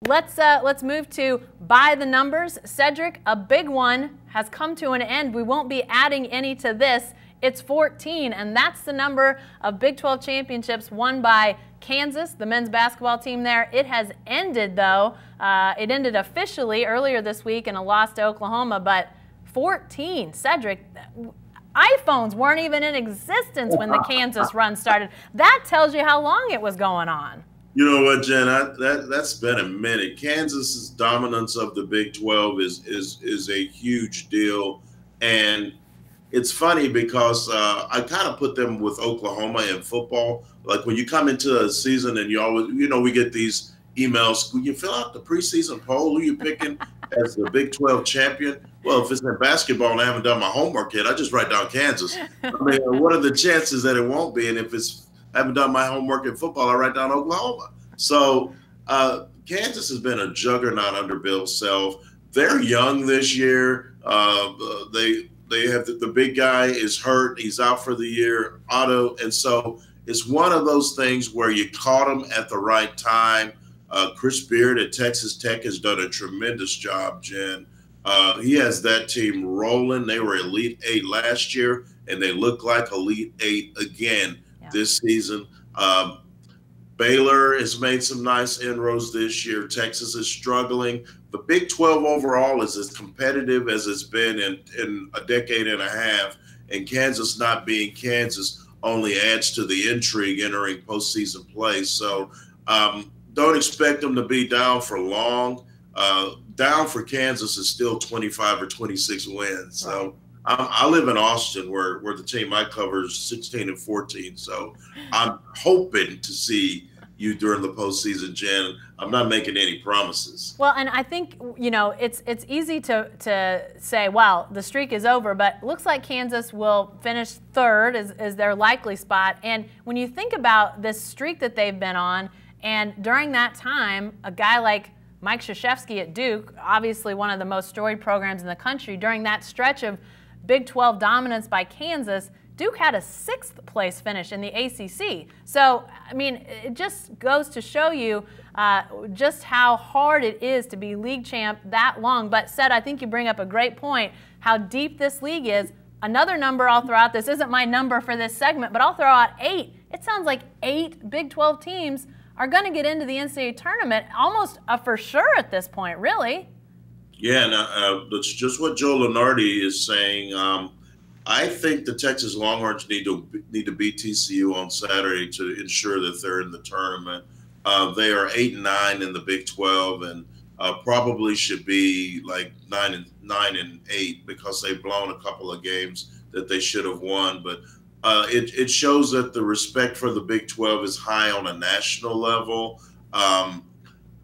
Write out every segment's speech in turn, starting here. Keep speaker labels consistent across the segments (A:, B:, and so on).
A: Let's move to by the numbers. Cedric, a big one has come to an end. We won't be adding any to this. It's 14, and that's the number of Big 12 championships won by Kansas, the men's basketball team there. It has ended, though. It ended officially earlier this week in a loss to Oklahoma, but 14. Cedric, iPhones weren't even in existence when the Kansas run started. That tells you how long it was going on.
B: You know what, Jen? That's been a minute. Kansas's dominance of the Big 12 is a huge deal, and it's funny because I kind of put them with Oklahoma in football. Like when you come into a season and you always, we get these emails. Will you fill out the preseason poll? Who you picking as the Big 12 champion? Well, if it's in basketball and I haven't done my homework yet, I just write down Kansas. I mean, what are the chances that it won't be? And if I haven't done my homework in football, I write down Oklahoma. So Kansas has been a juggernaut under Bill Self. They're young this year. They have the big guy is hurt. He's out for the year, Otto. And so it's one of those things where you caught him at the right time. Chris Beard at Texas Tech has done a tremendous job, Jen. He has that team rolling. They were Elite Eight last year, and they look like Elite Eight again this season. Baylor has made some nice inroads this year. Texas is struggling. The Big 12 overall is as competitive as it's been in a decade and a half, and Kansas not being Kansas only adds to the intrigue entering postseason play. So don't expect them to be down for long. Down for Kansas is still 25 or 26 wins. So I live in Austin where the team I cover is 16 and 14. So I'm hoping to see you during the postseason, Jen. I'm not making any promises.
A: Well, and I think, it's easy to say, well, the streak is over, but it looks like Kansas will finish third is their likely spot. And when you think about this streak that they've been on, and during that time, a guy like Mike Krzyzewski at Duke, obviously one of the most storied programs in the country, during that stretch of Big 12 dominance by Kansas, Duke had a 6th place finish in the ACC. So, I mean, it just goes to show you just how hard it is to be league champ that long. But, Seth, I think you bring up a great point, how deep this league is. Another number I'll throw out, this isn't my number for this segment, but I'll throw out 8. It sounds like 8 Big 12 teams are going to get into the NCAA tournament, almost a for sure at this point, really.
B: Yeah, and that's just what Joe Lunardi is saying. I think the Texas Longhorns need to beat TCU on Saturday to ensure that they're in the tournament. They are 8-9 in the Big 12, and probably should be like 9-8 because they've blown a couple of games that they should have won. But it shows that the respect for the Big 12 is high on a national level.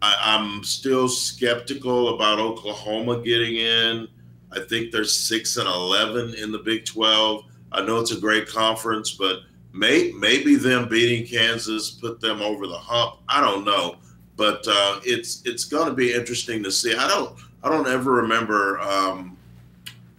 B: I'm still skeptical about Oklahoma getting in. I think they're 6-11 in the Big 12. I know it's a great conference, but maybe them beating Kansas put them over the hump. I don't know, but it's going to be interesting to see. I don't ever remember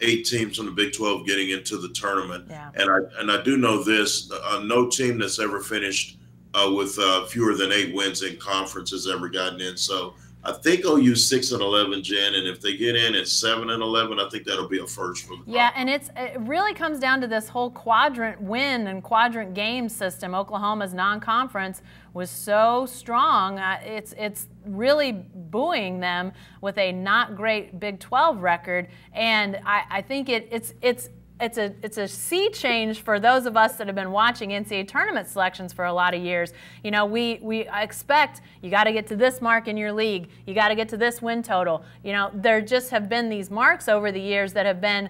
B: 8 teams from the Big 12 getting into the tournament.
A: Yeah.
B: And I do know this: no team that's ever finished with fewer than 8 wins in conference has ever gotten in. So I think OU's 6-11, Jen, and if they get in at 7-11, I think that'll be a first for them.
A: Yeah, and it really comes down to this whole quadrant win and quadrant game system. Oklahoma's non-conference was so strong, it's really buoying them with a not great Big 12 record, and I think it's a sea change for those of us that have been watching NCAA tournament selections for a lot of years. We expect you got to get to this mark in your league. You got to get to this win total. There just have been these marks over the years that have been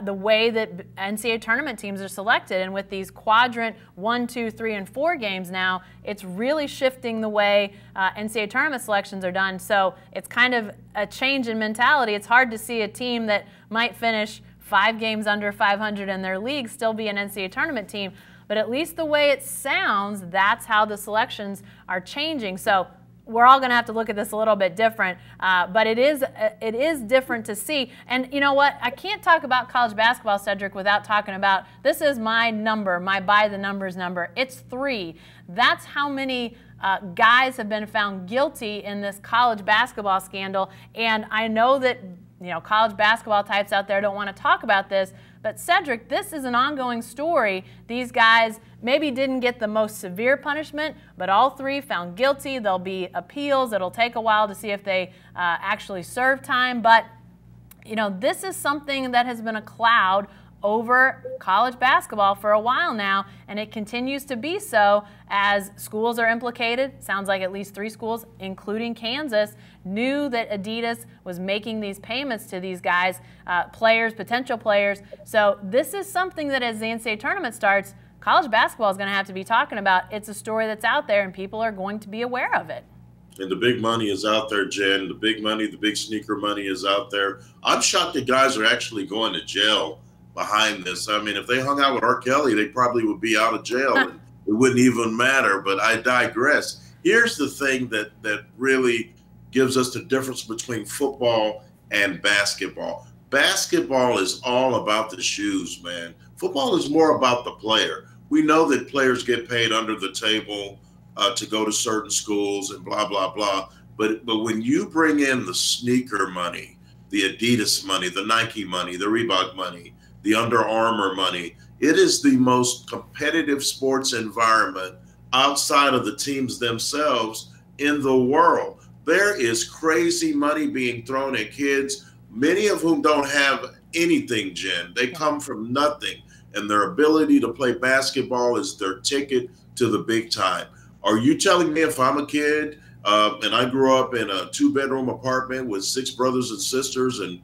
A: the way that NCAA tournament teams are selected. And with these quadrant 1, 2, 3, and 4 games now, it's really shifting the way NCAA tournament selections are done. So it's kind of a change in mentality. It's hard to see a team that might finish 5 games under 500 in their league still be an NCAA tournament team. But at least the way it sounds, that's how the selections are changing. So we're all going to have to look at this a little bit different, but it is different to see. And you know what? I can't talk about college basketball, Cedric, without talking about, this is my number, my by the numbers number. It's 3. That's how many guys have been found guilty in this college basketball scandal. And I know that, you know, college basketball types out there don't want to talk about this, but Cedric, this is an ongoing story. These guys maybe didn't get the most severe punishment, but all 3 found guilty. There'll be appeals. It'll take a while to see if they actually serve time. But, you know, this is something that has been a cloud over college basketball for a while now, and it continues to be so as schools are implicated. Sounds like at least 3 schools, including Kansas, knew that Adidas was making these payments to these guys, players, potential players. So this is something that as the NCAA tournament starts, college basketball is going to have to be talking about. It's a story that's out there, and people are going to be aware of it.
B: And the big money is out there, Jen. The big money, the big sneaker money is out there. I'm shocked that guys are actually going to jail behind this. I mean, if they hung out with R. Kelly, they probably would be out of jail and it wouldn't even matter. But I digress. Here's the thing that really gives us the difference between football and basketball. Basketball is all about the shoes, man. Football is more about the player. We know that players get paid under the table to go to certain schools and blah, blah, blah. But when you bring in the sneaker money, the Adidas money, the Nike money, the Reebok money, the Under Armour money, it is the most competitive sports environment outside of the teams themselves in the world. There is crazy money being thrown at kids, many of whom don't have anything, Jen. They come from nothing, and their ability to play basketball is their ticket to the big time. Are you telling me if I'm a kid and I grew up in a 2-bedroom apartment with 6 brothers and sisters and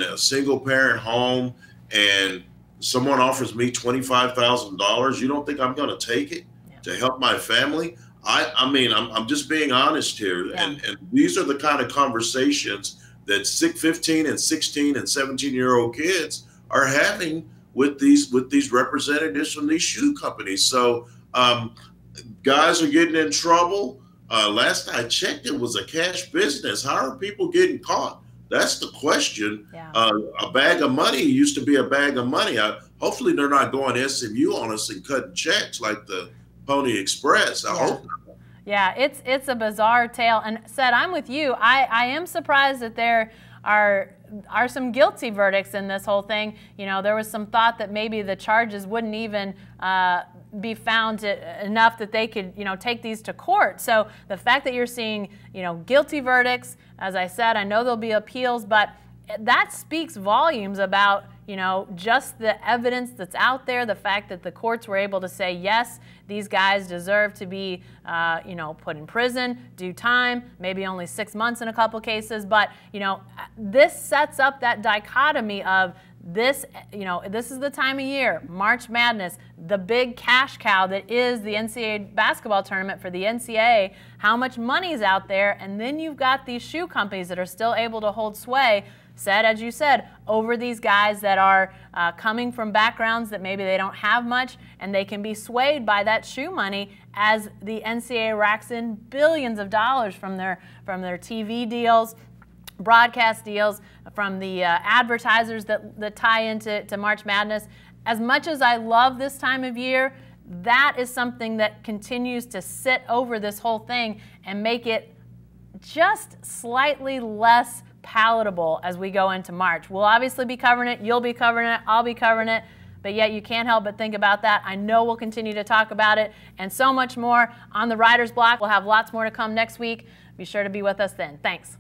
B: a single parent home, and someone offers me $25,000, you don't think I'm going to take it to help my family? I mean, I'm just being honest here. Yeah. And these are the kind of conversations that 15 and 16 and 17-year-old kids are having with these representatives from these shoe companies. So guys are getting in trouble. Last I checked, it was a cash business. How are people getting caught? That's the question. Yeah. A bag of money used to be a bag of money. Hopefully they're not going SMU on us and cutting checks like the Pony Express. I hope not.
A: Yeah, it's a bizarre tale. And Seth, I'm with you. I am surprised that there are some guilty verdicts in this whole thing. You know, there was some thought that maybe the charges wouldn't even be found enough that they could, you know, take these to court. So the fact that you're seeing, you know, guilty verdicts, as I said, I know there'll be appeals, but that speaks volumes about, you know, just the evidence that's out there, the fact that the courts were able to say, yes, these guys deserve to be, you know, put in prison, do time, maybe only 6 months in a couple cases. But, you know, this sets up that dichotomy of this, you know, this is the time of year, March Madness, the big cash cow that is the NCAA basketball tournament for the NCAA, how much money is out there, and then you've got these shoe companies that are still able to hold sway, as you said, over these guys that are coming from backgrounds that maybe they don't have much, and they can be swayed by that shoe money as the NCAA racks in billions of dollars from their TV deals, broadcast deals, from the advertisers that tie into March Madness. As much as I love this time of year, that is something that continues to sit over this whole thing and make it just slightly less palatable as we go into March. We'll obviously be covering it. You'll be covering it. I'll be covering it. But yet you can't help but think about that. I know we'll continue to talk about it and so much more on the Writer's Block. We'll have lots more to come next week. Be sure to be with us then. Thanks.